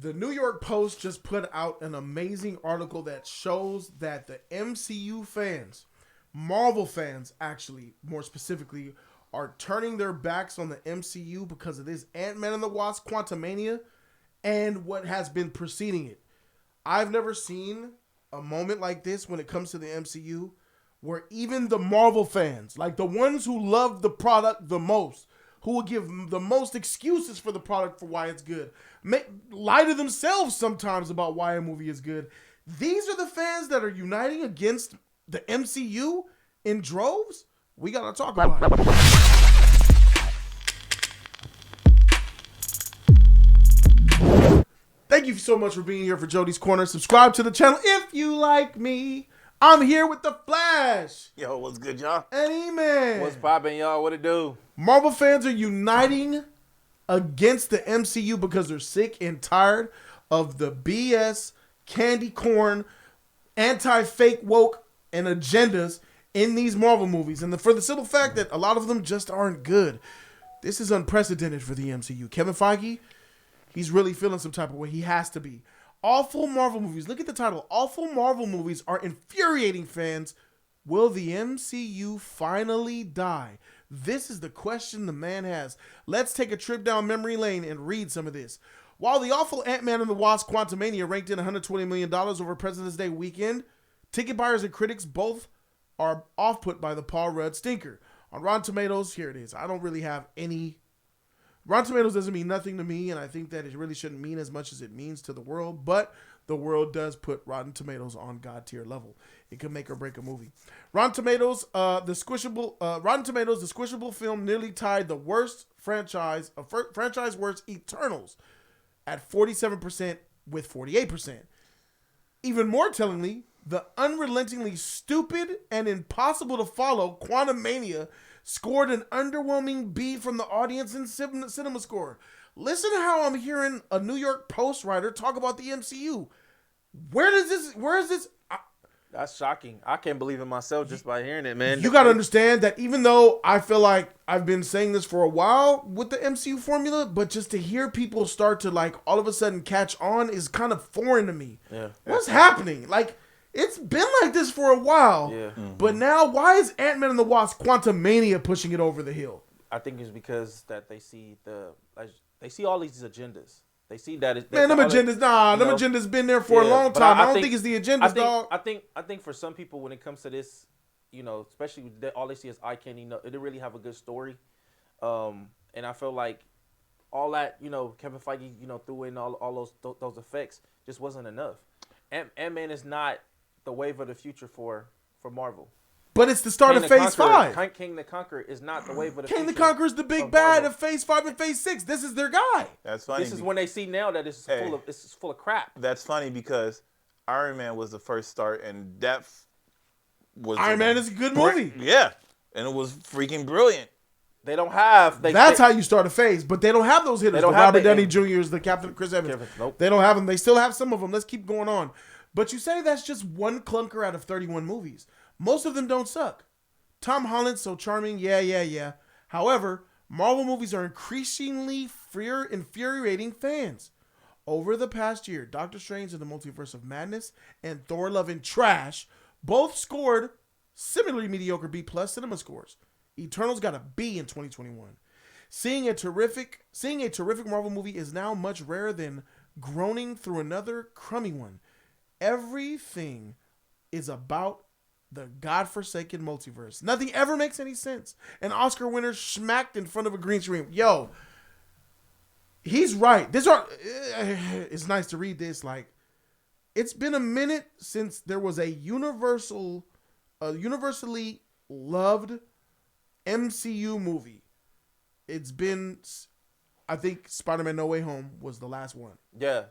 The New York Post just put out an amazing article that shows that the MCU fans, Marvel fans actually, more specifically, are turning their backs on the MCU because of this Ant-Man and the Wasp Quantumania and what has been preceding it. I've never seen a moment like this when it comes to the MCU where even the Marvel fans, like the ones who love the product the most, who will give the most excuses for the product for why it's good, lie to themselves sometimes about why a movie is good. These are the fans that are uniting against the MCU in droves. We got to talk about it. Thank you so much for being here for Jody's Corner. Subscribe to the channel if you like me. I'm here with the Flash. Yo, what's good, y'all? And E-Man. What's poppin', y'all? What it do? Marvel fans are uniting against the MCU because they're sick and tired of the BS, candy corn, anti-fake woke, and agendas in these Marvel movies. And for the simple fact that a lot of them just aren't good. This is unprecedented for the MCU. Kevin Feige, he's really feeling some type of way. He has to be. Awful Marvel movies. Look at the title. Awful Marvel movies are infuriating fans. Will the MCU finally die? This is the question the man has. Let's take a trip down memory lane and read some of this. While the awful Ant-Man and the Wasp Quantumania ranked in $120 million over President's Day weekend, ticket buyers and critics both are off-put by the Paul Rudd stinker. On Rotten Tomatoes, here it is. I don't really have any... Rotten Tomatoes doesn't mean nothing to me, and I think that it really shouldn't mean as much as it means to the world, but the world does put Rotten Tomatoes on God tier level. It can make or break a movie. Rotten Tomatoes, the squishable film nearly tied the worst franchise worst Eternals at 47% with 48%. Even more tellingly, the unrelentingly stupid and impossible to follow Quantumania scored an underwhelming B from the audience in cinema score. Listen to how I'm hearing a New York Post writer talk about the MCU. Where is this? That's shocking. I can't believe it myself just by hearing it, man. You got to understand that even though I feel like I've been saying this for a while with the MCU formula, but just to hear people start to like all of a sudden catch on is kind of foreign to me. Yeah. What's happening? Like, it's been like this for a while. Yeah. But now, why is Ant-Man and the Wasp Quantumania pushing it over the hill? I think it's because that they see all these agendas. They see that it's them agendas. Them agendas been there for a long time. I don't think it's the agendas, dog. I think for some people, when it comes to this, especially all they see is eye candy. It didn't really have a good story, and I feel like all that Kevin Feige threw in all those effects just wasn't enough. Ant-Man is not the wave of the future for Marvel. But it's the start of Phase 5. King the Conqueror is not the wave of the future. King the Conqueror is the big bad of Phase 5 and Phase 6. This is their guy. That's funny. This is when they see now that it's full of crap. That's funny because Iron Man was the first start, and that was Iron Man is a good movie. Yeah, and it was freaking brilliant. They don't have. That's how you start a phase, but they don't have those hitters. The Robert Downey Jr.'s, the Captain Chris Evans. Nope. They don't have them. They still have some of them. Let's keep going on. But you say that's just one clunker out of 31 movies. Most of them don't suck. Tom Holland's so charming, yeah. However, Marvel movies are increasingly infuriating fans. Over the past year, Doctor Strange and the Multiverse of Madness and Thor: Love and Trash both scored similarly mediocre B+ cinema scores. Eternals got a B in 2021. Seeing a terrific Marvel movie is now much rarer than groaning through another crummy one. Everything is about the godforsaken multiverse. Nothing ever makes any sense. An Oscar winner smacked in front of a green screen. Yo, he's right. It's nice to read this. Like, it's been a minute since there was a universally loved MCU movie. It's been, I think, Spider-Man No Way Home was the last one. Yeah.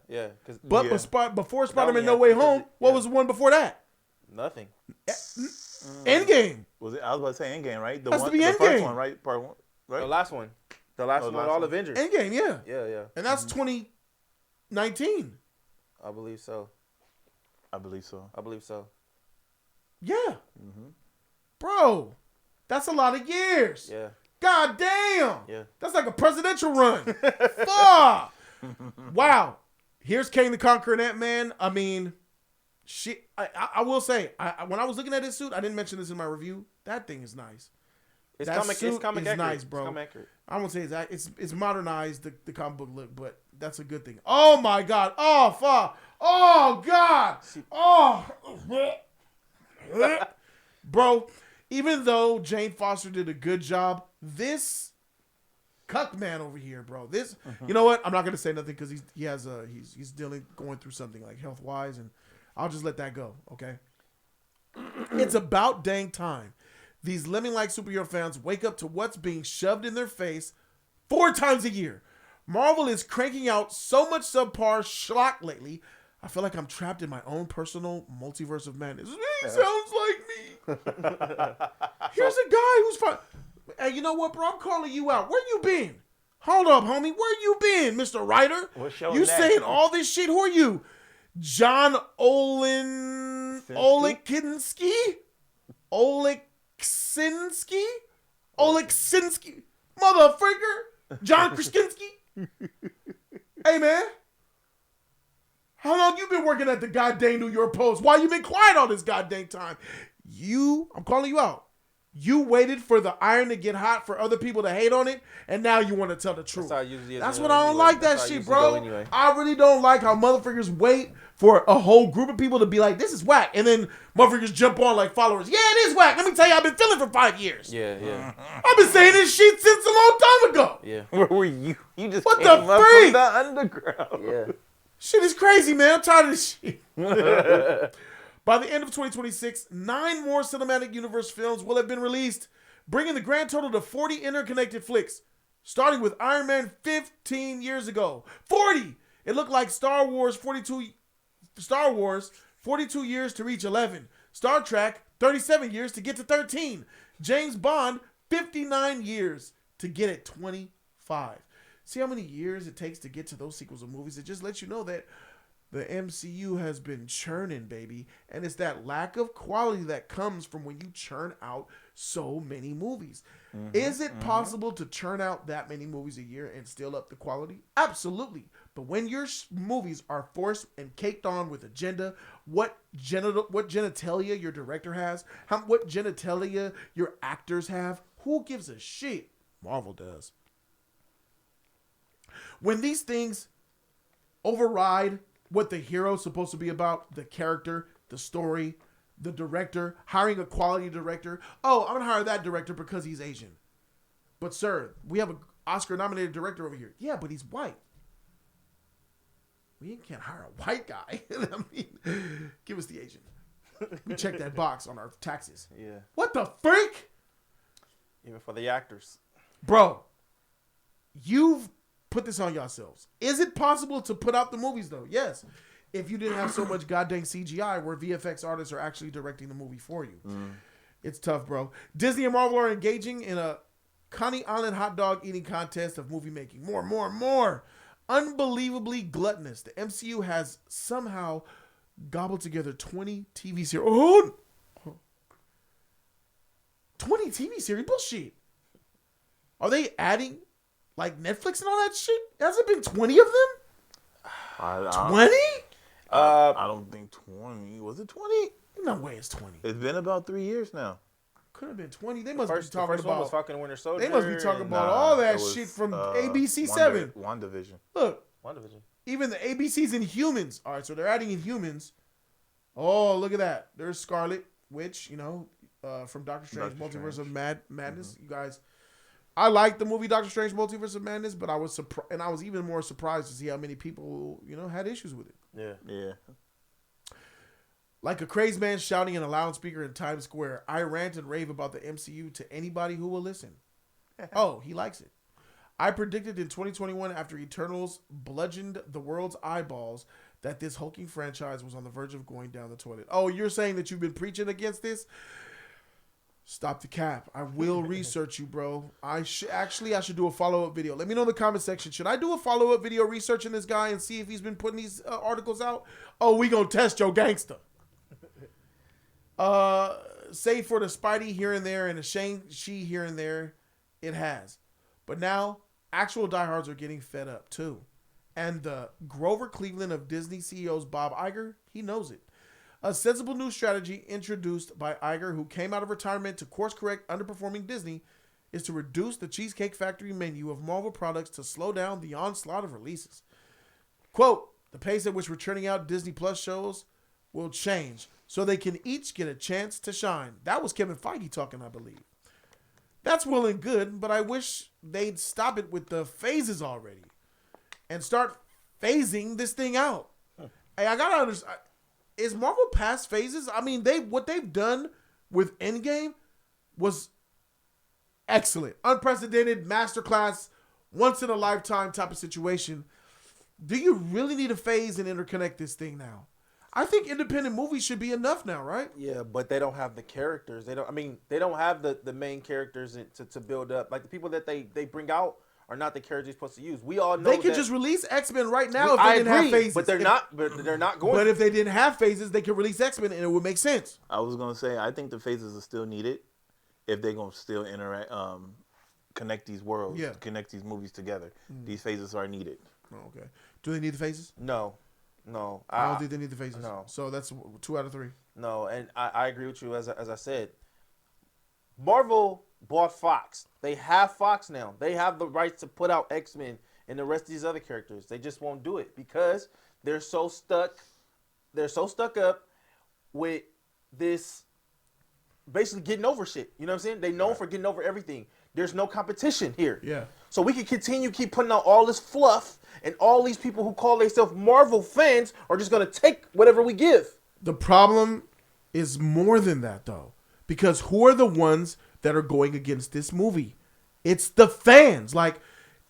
Before Spider-Man No Way Home, what was the one before that? Nothing. Endgame. Was it? I was about to say Endgame, right? Has to be the Endgame. first one, right? Part 1, right? The last one, all Avengers. Endgame, yeah. Yeah. And that's 2019. I believe so. Yeah. Mm-hmm. Bro, that's a lot of years. Yeah. God damn. Yeah. That's like a presidential run. Fuck. Wow. Here's Kang the Conqueror and Ant-Man. I mean, I will say, when I was looking at this suit, I didn't mention this in my review. That thing is nice. It's That comic. suit It's comic is accurate. nice, bro. It's comic accurate. I won't say it's modernized the comic book look, but that's a good thing. Oh my God! Oh fuck! Oh God! Oh, bro. Even though Jane Foster did a good job, this cuck man over here, bro. This, you know what? I'm not gonna say nothing because he's going through something like health wise, and I'll just let that go. Okay. It's about dang time these lemming-like superhero fans wake up to what's being shoved in their face 4 times a year. Marvel is cranking out so much subpar schlock lately. I feel like I'm trapped in my own personal multiverse of madness. Sounds like me. Here's a guy who's fine. Hey, you know what, bro? I'm calling you out. Where you been? Hold up, homie. Where you been, Mr. Writer? You saying all this shit? Who are you? John Oleksinski? Oleksinski? Motherfreaker? John Krasinski? Hey, man. How long you been working at the goddamn New York Post? Why you been quiet all this goddamn time? I'm calling you out. You waited for the iron to get hot for other people to hate on it, and now you want to tell the truth. That's what I don't like that shit, bro. Anyway. I really don't like how motherfuckers wait for a whole group of people to be like, this is whack, and then motherfuckers jump on like followers. Yeah, it is whack. Let me tell you, I've been feeling for 5 years. Yeah. I've been saying this shit since a long time ago. Yeah. Where were you? You just what came the up freak? From the underground. Yeah. Shit is crazy, man. I'm tired of this shit. By the end of 2026, 9 more cinematic universe films will have been released, bringing the grand total to 40 interconnected flicks, starting with Iron Man 15 years ago. 40! It looked like Star Wars, 42 years to reach 11. Star Trek, 37 years to get to 13. James Bond, 59 years to get at 25. See how many years it takes to get to those sequels of movies? It just lets you know that the MCU has been churning, baby. And it's that lack of quality that comes from when you churn out so many movies. Is it possible to churn out that many movies a year and still up the quality? Absolutely. But when your movies are forced and caked on with agenda, what genitalia your director has, what genitalia your actors have, who gives a shit? Marvel does. When these things override what the hero's supposed to be about, the character, the story, the director, hiring a quality director. Oh, I'm going to hire that director because he's Asian. But sir, we have an Oscar-nominated director over here. Yeah, but he's white. We can't hire a white guy. I mean, give us the Asian. We check that box on our taxes. Yeah. What the freak? Even for the actors. Bro, you've put this on yourselves. Is it possible to put out the movies, though? Yes. If you didn't have so much goddamn CGI where VFX artists are actually directing the movie for you. It's tough, bro. Disney and Marvel are engaging in a Coney Island hot dog eating contest of movie making. More. Unbelievably gluttonous. The MCU has somehow gobbled together 20 TV series. Oh! 20 TV series? Bullshit. Are they adding like Netflix and all that shit? Has it been 20 of them? 20? I don't think 20. Was it 20? No way it's 20. It's been about 3 years now. Could have been 20. They must be The talking first one was about. Falcon and Winter Soldier. They must be talking about Nah, all that it was, shit from ABC 7. WandaVision. Look, WandaVision. even the ABC's Inhumans. All right, so they're adding Inhumans. Oh, look at that. There's Scarlet Witch, from Doctor Strange, Multiverse of Madness. You guys, I like the movie Doctor Strange, Multiverse of Madness, but I was surprised, and I was even more surprised to see how many people, had issues with it. Yeah. Like a crazed man shouting in a loudspeaker in Times Square, I rant and rave about the MCU to anybody who will listen. Oh, he likes it. I predicted in 2021 after Eternals bludgeoned the world's eyeballs that this hulking franchise was on the verge of going down the toilet. Oh, you're saying that you've been preaching against this? Stop the cap. I will research you, bro. I should do a follow-up video. Let me know in the comment section. Should I do a follow-up video researching this guy and see if he's been putting these articles out? Oh, we gonna test your gangster. Save for the Spidey here and there and the Shang-Chi here and there, it has. But now, actual diehards are getting fed up too. And the Grover Cleveland of Disney CEO's Bob Iger, he knows it. A sensible new strategy introduced by Iger, who came out of retirement to course correct underperforming Disney, is to reduce the Cheesecake Factory menu of Marvel products to slow down the onslaught of releases. Quote, the pace at which we're churning out Disney Plus shows will change so they can each get a chance to shine. That was Kevin Feige talking, I believe. That's well and good, but I wish they'd stop it with the phases already and start phasing this thing out. Hey, I gotta understand. Is Marvel past phases? I mean, what they've done with Endgame was excellent. Unprecedented, masterclass, once in a lifetime type of situation. Do you really need a phase and interconnect this thing now? I think independent movies should be enough now, right? Yeah, but they don't have the characters. They don't have the main characters to build up. Like the people that they bring out are not the characters you're supposed to use. We all know they could just release X-Men right now if they didn't have phases. But they're not going. But if they didn't have phases, they could release X-Men and it would make sense. I was gonna say I think the phases are still needed if they're gonna still interact, connect these worlds, connect these movies together. These phases are needed. Oh, okay. Do they need the phases? No. I don't think they need the phases. No. So that's 2 out of 3. No, and I agree with you. As I said, Marvel bought Fox. They have Fox now. They have the rights to put out X-Men and the rest of these other characters. They just won't do it because they're so stuck. They're so stuck up with this basically getting over shit. You know what I'm saying? They known for getting over everything. There's no competition here. Yeah. So we can keep putting out all this fluff, and all these people who call themselves Marvel fans are just gonna take whatever we give. The problem is more than that, though, because who are the ones that are going against this movie? It's the fans. Like,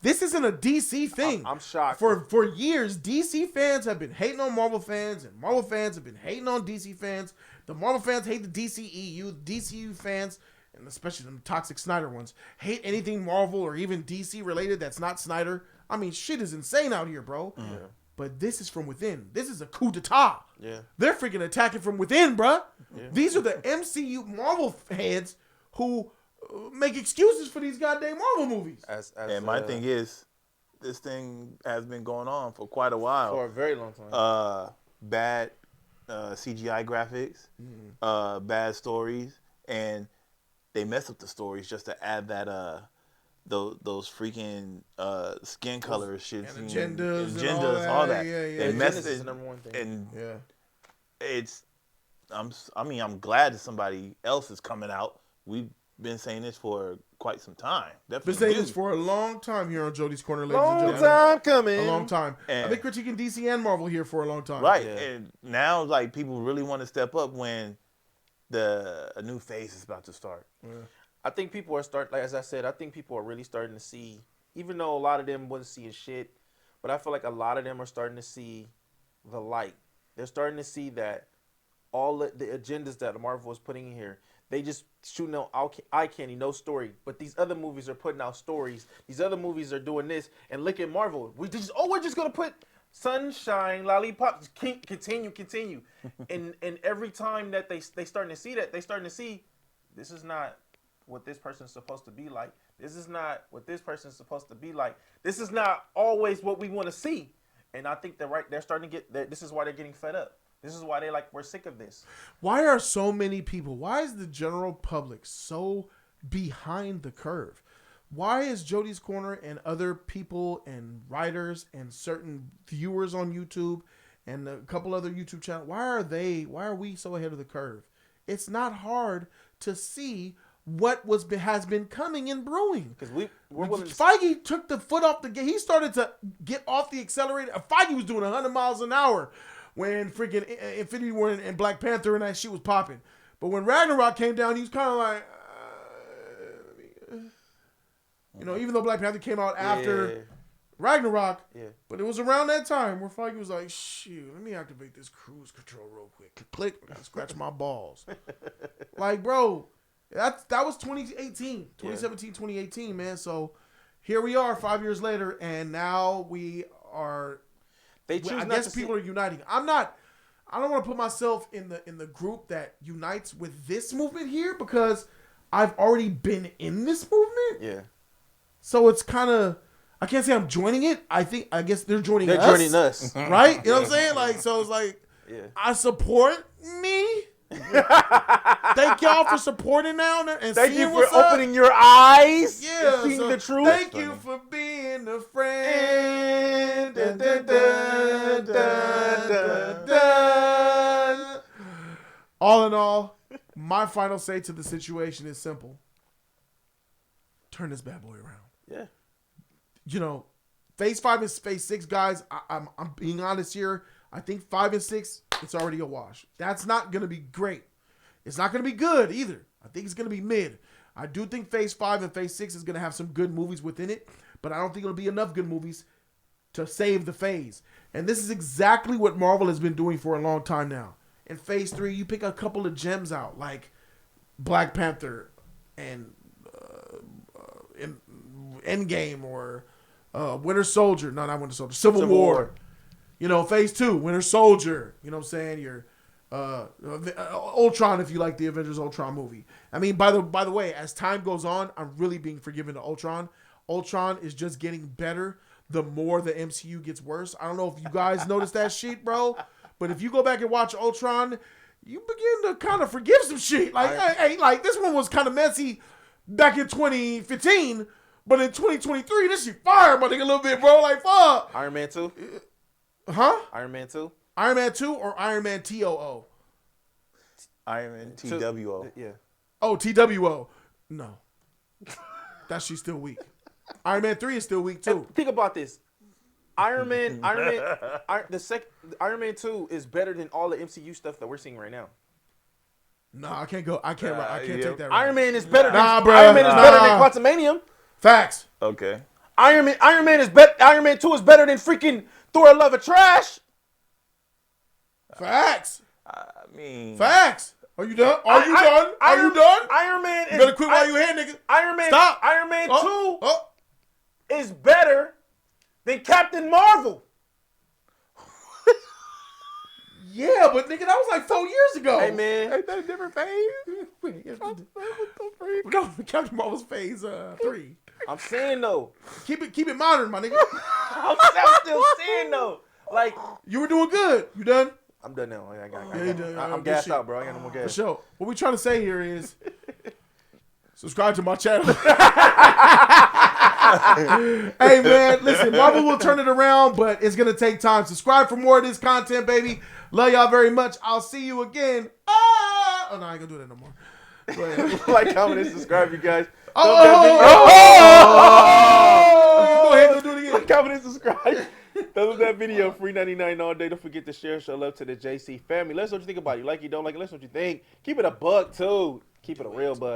this isn't a DC thing. I'm shocked. For years, DC fans have been hating on Marvel fans, and Marvel fans have been hating on DC fans. The Marvel fans hate the DCEU. DCU fans, and especially the toxic Snyder ones, hate anything Marvel or even DC related that's not Snyder. I mean, shit is insane out here, bro. Yeah. But this is from within. This is a coup d'etat. Yeah. They're freaking attacking from within, bro. Yeah. These are the MCU Marvel heads who make excuses for these goddamn Marvel movies. And my thing is, this thing has been going on for quite a while. For a very long time. Bad CGI graphics, bad stories, and they mess up the stories just to add that those freaking skin color shits and agendas and all that. Yeah. They mess is the number one thing. And it's I'm glad that somebody else is coming out. We've been saying this for quite some time. Been saying this for a long time here on Jody's Corner, ladies and gentlemen. Time coming. A long time. And I've been critiquing DC and Marvel here for a long time. Right. Yeah. And now like people really want to step up when a new phase is about to start. Yeah. I think people are as I said, I think people are really starting to see, even though a lot of them wasn't seeing shit, but I feel like a lot of them are starting to see the light. They're starting to see that all the agendas that Marvel is putting in here, they just shooting out eye candy, no story. But these other movies are putting out stories. These other movies are doing this. And look at Marvel. We're just going to put sunshine, lollipops, continue. and every time that they starting to see that, they starting to see this is not what this person's supposed to be like. This is not what this person's supposed to be like. This is not always what we want to see. And I think they're starting to get, this is why they're getting fed up. This is why we're sick of this. Why are so many people, why is the general public so behind the curve? Why is Jody's Corner and other people and writers and certain viewers on YouTube and a couple other YouTube channels, why are we so ahead of the curve? It's not hard to see what has been coming and brewing. Because we're willing to... Feige took the foot off the gas. He started to get off the accelerator. Feige was doing 100 miles an hour when freaking Infinity War and Black Panther and that shit was popping. But when Ragnarok came down, he was kind of like, even though Black Panther came out after Ragnarok, but it was around that time where Feige was like, shoot, let me activate this cruise control real quick. Click, scratch my balls. Like, bro, that was 2017, 2018, man. So here we are 5 years later, and now we are... I guess people are uniting. I don't want to put myself in the group that unites with this movement here because I've already been in this movement. Yeah. So it's kind of, I can't say I'm joining it. I guess they're joining us. They're joining us. Right? You know what I'm saying? Like, so it's like, I support me. Thank y'all for supporting now and Thank seeing you for what's up. opening your eyes. Yeah, and seeing so the truth. thank you for being a friend. Dun, dun, dun, dun, dun, dun. All in all, my final say to the situation is simple. Turn this bad boy around. Yeah. You know, phase 5 and phase 6, guys, I'm being honest here. I think 5 and 6, it's already a wash. That's not going to be great. It's not going to be good either. I think it's going to be mid. I do think phase 5 and phase 6 is going to have some good movies within it, but I don't think it'll be enough good movies to save the phase. And this is exactly what Marvel has been doing for a long time now. In phase 3, you pick a couple of gems out, like Black Panther and Endgame or Winter Soldier. No, not Winter Soldier. Civil War. You know, phase 2, Winter Soldier. You know what I'm saying? Your Ultron, if you like the Avengers Ultron movie. I mean, by the way, as time goes on, I'm really being forgiven to Ultron. Ultron is just getting better the more the MCU gets worse. I don't know if you guys noticed that shit, bro. But if you go back and watch Ultron, you begin to kind of forgive some shit. Like, hey, like this one was kind of messy back in 2015, but in 2023, this shit fire, my nigga, a little bit, bro. Like, fuck. Iron Man 2? Huh? Iron Man 2? Iron Man 2 or Iron Man TOO? Iron Man TWO. Yeah. Oh, TWO. No. That shit's still weak. Iron Man 3 is still weak, too. Think about this. Iron Man 2 is better than all the MCU stuff that we're seeing right now. No, I can't take that. Iron Man is better than Nah, bro. Iron Man is better than Quantumanium. Facts. Okay. Iron Man is better. Iron Man 2 is better than freaking Thor: Love of Trash. Facts. I mean, Facts. Are you done? Are you done? Iron Man You better quit while you here, nigga. Stop. Iron Man 2 is better than Captain Marvel. Yeah, but nigga, that was like 4 years ago. Hey man, ain't that a different phase? No, Captain Marvel's phase 3. I'm saying though. Keep it modern, my nigga. I'm still saying though. Like You were doing good. You done? I'm done now. I'm gassed out, bro. I got no more gas. For sure. What we trying to say here is subscribe to my channel. Hey man, listen, Marvel will turn it around, but it's gonna take time. Subscribe for more of this content, baby. Love y'all very much. I'll see you again. Oh no, I ain't gonna do that no more. Go ahead. Like, comment, and subscribe, you guys. Go ahead and do it again. Like, comment, and subscribe. Thumbs up that video. Free 99 all day. Don't forget to share. Show love to the JC family. Let us know what you think about it. You like it, don't like it. Let us know what you think. Keep it a buck too. Keep it a real buck.